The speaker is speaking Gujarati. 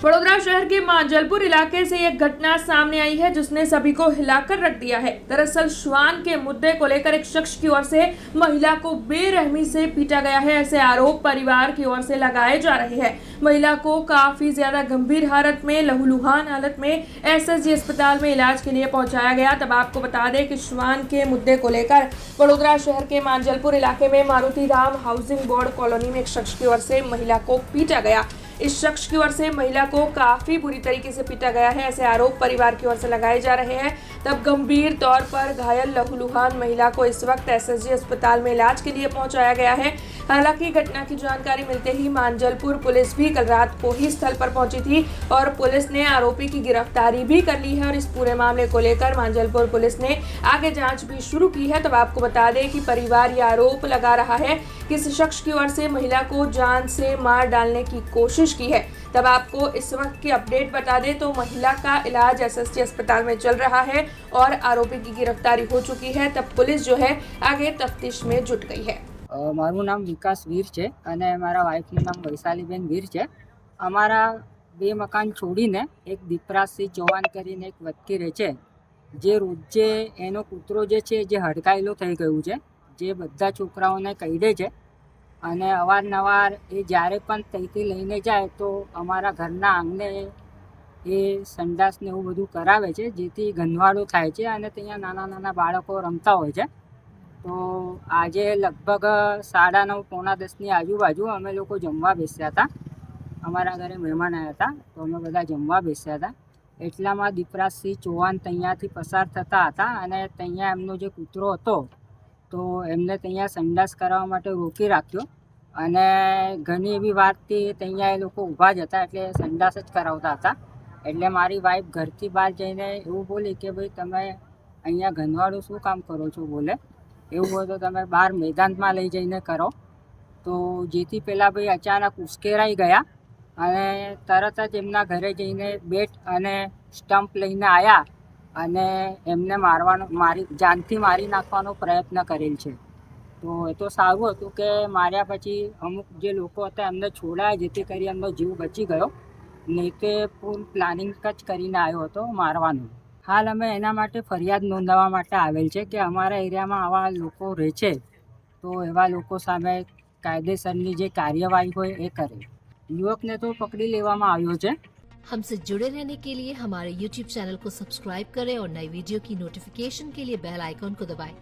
वडोदरा शहर के मांजलपुर इलाके से एक घटना सामने आई है जिसने सभी को हिलाकर रख दिया है। दरअसल श्वान के मुद्दे को लेकर एक शख्स की ओर से महिला को बेरहमी से पीटा गया है, ऐसे आरोप परिवार की ओर से लगाए जा रहे हैं। महिला को काफी ज्यादा गंभीर हालत में लहूलुहान हालत में एसएसजी अस्पताल में इलाज के लिए पहुंचाया गया। तब आपको बता दें कि श्वान के मुद्दे को लेकर वडोदरा शहर के मांजलपुर इलाके में Maruti Ram housing board colony में एक शख्स की ओर से महिला को पीटा गया। इस शख्स की ओर से महिला को काफी बुरी तरीके से पीटा गया है, ऐसे आरोप परिवार की ओर से लगाए जा रहे हैं। तब गंभीर तौर पर घायल लहूलुहान महिला को इस वक्त एसएसजी अस्पताल में इलाज के लिए पहुंचाया गया है। हालांकि घटना की जानकारी मिलते ही मांजलपुर पुलिस भी कल रात को ही स्थल पर पहुंची थी और पुलिस ने आरोपी की गिरफ्तारी भी कर ली है और इस पूरे मामले को लेकर मांजलपुर पुलिस ने आगे जांच भी शुरू की है। तब आपको बता दें कि परिवार ये आरोप लगा रहा है कि इस शख्स की ओर से महिला को जान से मार डालने की कोशिश की है। तब आपको इस वक्त की अपडेट बता दें तो महिला का इलाज एसएसजी अस्पताल में चल रहा है और आरोपी की गिरफ्तारी हो चुकी है। तब पुलिस जो है आगे तफ्तीश में जुट गई है। મારું નામ વિકાસ વીર છે અને મારા વાઈફનું નામ વૈશાલીબેન વીર છે। અમારા બે મકાન છોડીને એક દીપરાજસિંહ ચૌહાણ કરીને એક વ્યક્તિ રહે છે, જે રોજે એનો કૂતરો જે છે જે હડકાયેલો થઈ ગયું છે, જે બધા છોકરાઓને કહીડે છે અને અવારનવાર એ જ્યારે પણ ત્યાંથી લઈને જાય તો અમારા ઘરના આંગણે એ સંડાસને એવું બધું કરાવે છે, જેથી ગંદવાડો થાય છે અને ત્યાં નાના નાના બાળકો રમતા હોય છે। તો આજે લગભગ 9:30 પોણા 10ની આજુબાજુ અમે લોકો જમવા બેસ્યા હતા। અમારા ઘરે મહેમાન આવ્યા હતા તો અમે બધા જમવા બેસ્યા હતા। એટલામાં દીપરાજસિંહ ચૌહાણ ત્યાંથી પસાર થતા હતા અને ત્યાં એમનો જે કૂતરો હતો તો એમને ત્યાં સંડાસ કરાવવા માટે રોકી રાખ્યો અને ઘણી એવી વારથી ત્યાં એ લોકો ઊભા જ હતા, એટલે સંડાસ જ કરાવતા હતા। એટલે મારી વાઈફ ઘરથી બહાર જઈને એવું બોલી કે ભાઈ તમે અહીંયા ગંદવાડું શું કામ કરો છો, બોલે એવું હોય તો તમે બહાર મેદાનમાં લઈ જઈને કરો। તો જેથી પહેલાં ભાઈ અચાનક ઉશ્કેરાઈ ગયા અને તરત જ એમના ઘરે જઈને બેટ અને સ્ટમ્પ લઈને આવ્યા અને એમને જાનથી મારી નાખવાનો પ્રયત્ન કરેલ છે। તો એ તો સારું હતું કે માર્યા પછી અમુક જે લોકો હતા એમને છોડાયા, જેથી કરી એમનો જીવ બચી ગયો, નહીં તે ફૂલ પ્લાનિંગ જ કરીને આવ્યો હતો મારવાનું। હાલ અમે એના માટે ફરિયાદ નોંધાવવા માટે આવેલ છે કે અમારા એરિયામાં આવા લોકો રહે છે તો એવા લોકો સામે કાયદેસરની જે કાર્યવાહી હોય એ કરે। યુવકને તો પકડી લેવામાં આવ્યો છે। हमसे जुड़े रहने के लिए हमारे YouTube चैनल को सब्सक्राइब करें और नई वीडियो की नोटिफिकेशन के लिए बेल आइकॉन को दबाएं।